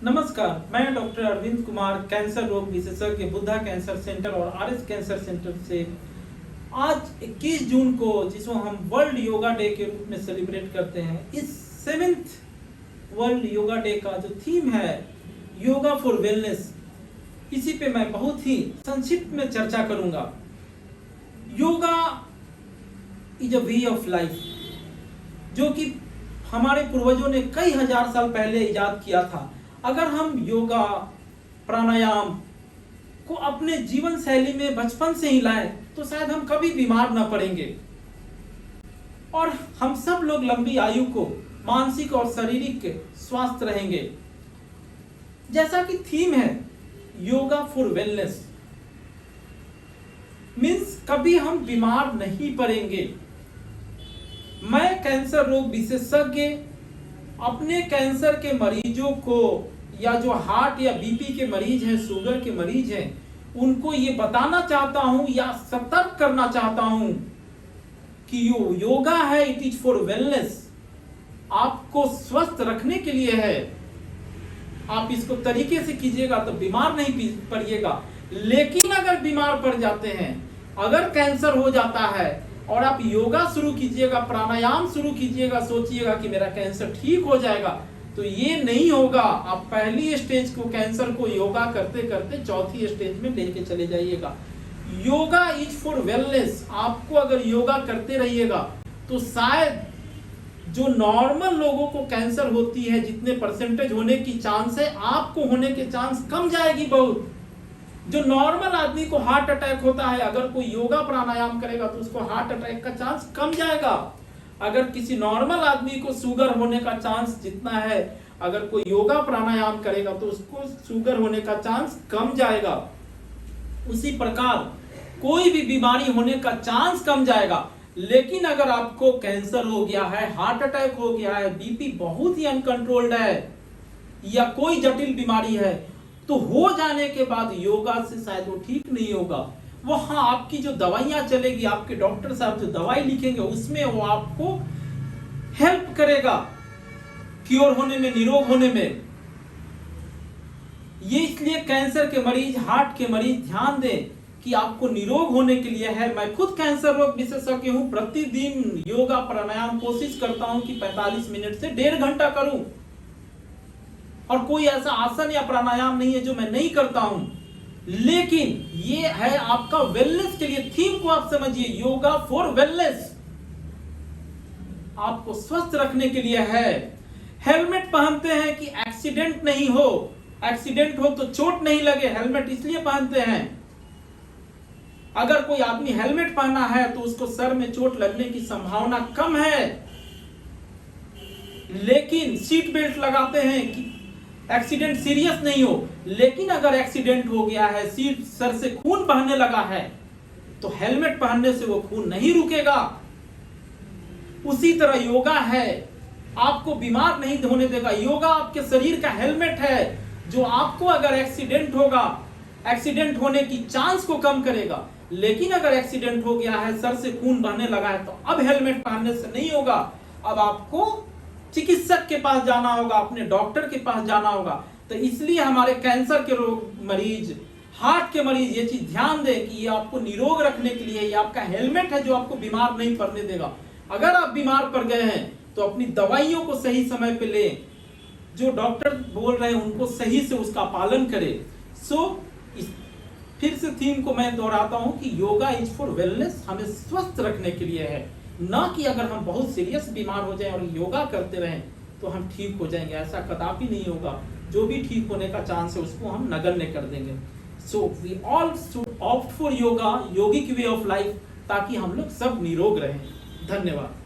नमस्कार, मैं doctor Arvind Kumar, cancer रोग विशेषज्ञ, बुद्धा कैंसर सेंटर और आरएस कैंसर सेंटर से आज 21 जून को, जिसको हम वर्ल्ड योगा डे के रूप में सेलिब्रेट करते हैं, इस 7th वर्ल्ड योगा डे का जो थीम है योगा फॉर वेलनेस, इसी पे मैं बहुत ही संक्षिप्त में चर्चा करूंगा। Yoga is a way of life, जो कि हमारे पूर्वजों ने कई हजार साल पहले इजाद किया था। अगर हम योगा प्राणायाम को अपने जीवन शैली में बचपन से ही लाएं तो शायद हम कभी बीमार ना पड़ेंगे और हम सब लोग लंबी आयु को मानसिक और शारीरिक स्वस्थ रहेंगे। जैसा कि थीम है योगा फॉर वेलनेस, मीन्स कभी हम बीमार नहीं पड़ेंगे। मैं कैंसर रोग विशेषज्ञ अपने कैंसर के मरीजों को, या जो हार्ट या बीपी के मरीज हैं, शुगर के मरीज हैं, उनको ये बताना चाहता हूं या सतर्क करना चाहता हूं कि योगा है, इट इज फॉर वेलनेस, आपको स्वस्थ रखने के लिए है। आप इसको तरीके से कीजिएगा तो बीमार नहीं पड़िएगा। लेकिन अगर बीमार पड़ जाते हैं, अगर कैंसर हो जाता है और आप योगा शुरू कीजिएगा, प्राणायाम शुरू कीजिएगा, सोचिएगा कि मेरा कैंसर ठीक हो जाएगा, तो ये नहीं होगा। आप पहली स्टेज को, कैंसर को योगा करते करते चौथी स्टेज में लेके चले जाइएगा। Yoga is for wellness. आपको अगर योगा करते रहिएगा तो शायद जो नॉर्मल लोगों को कैंसर होती है, जितने परसेंटेज होने की चांस है, आपको होने के चांस कम जाएगी बहुत। जो नॉर्मल आदमी को हार्ट अटैक होता है, अगर कोई योगा प्राणायाम करेगा तो उसको हार्ट अटैक का चांस कम जाएगा। अगर किसी नॉर्मल आदमी को शुगर होने का चांस जितना है, अगर कोई योगा प्राणायाम करेगा तो उसको शुगर होने का चांस कम जाएगा। उसी प्रकार कोई भी बीमारी होने का चांस कम जाएगा। लेकिन अगर आपको कैंसर हो गया है, हार्ट अटैक हो गया है, बीपी बहुत ही अनकंट्रोल्ड है, या कोई जटिल बीमारी है, तो हो जाने के बाद योगा से शायद वो ठीक नहीं होगा। वो हाँ, आपकी जो दवाइयां चलेगी, आपके डॉक्टर साहब जो दवाई लिखेंगे, उसमें वो आपको हेल्प करेगा क्योर होने में, निरोग होने में। ये इसलिए कैंसर के मरीज, हार्ट के मरीज ध्यान दें कि आपको निरोग होने के लिए है। मैं खुद कैंसर रोग विशेषज्ञ हूं, प्रतिदिन योगा प्राणायाम कोशिश करता हूं कि 45 मिनट से 1.5 घंटा करूं, और कोई ऐसा आसन या प्राणायाम नहीं है जो मैं नहीं करता हूं। लेकिन ये है आपका वेलनेस के लिए। थीम को आप समझिए, योगा फॉर वेलनेस, आपको स्वस्थ रखने के लिए है। हेलमेट पहनते हैं कि एक्सीडेंट नहीं हो, एक्सीडेंट हो तो चोट नहीं लगे, हेलमेट इसलिए पहनते हैं। अगर कोई आदमी हेलमेट पहना है तो उसको सर में चोट लगने की संभावना कम है। लेकिन सीट बेल्ट लगाते हैं कि एक्सीडेंट सीरियस नहीं हो। लेकिन अगर एक्सीडेंट हो गया है, सीट सर से खून बहने लगा है, तो हेलमेट पहनने से वो खून नहीं रुकेगा। उसी तरह योगा है, आपको बीमार नहीं होने देगा। योगा आपके शरीर का हेलमेट है, जो आपको अगर एक्सीडेंट होगा, एक्सीडेंट होने की चांस को कम करेगा। लेकिन अगर एक्सीडेंट हो गया है, सर से खून बहने लगा है, तो अब हेलमेट पहनने से नहीं होगा। अब आपको चिकित्सक के पास जाना होगा, अपने डॉक्टर के पास जाना होगा। तो इसलिए हमारे कैंसर के रोग मरीज, हार्ट के मरीज ये चीज ध्यान दें कि ये आपको निरोग रखने के लिए, ये आपका हेलमेट है जो आपको बीमार नहीं पड़ने देगा। अगर आप बीमार पड़ गए हैं तो अपनी दवाइयों को सही समय पे लें, जो डॉक्टर बोल रहे हैं उनको सही से उसका पालन करें। फिर से थीम को मैं दोहराता हूं कि योगा इज फॉर वेलनेस, हमें स्वस्थ रखने के लिए है, ना कि अगर हम बहुत सीरियस बीमार हो जाएं और योगा करते रहें तो हम ठीक हो जाएंगे। ऐसा कदापि नहीं होगा। जो भी ठीक होने का चांस है उसको हम नगण्य कर देंगे। So we all should opt for yoga, yogic way of life, ताकि हम लोग सब निरोग रहें। धन्यवाद।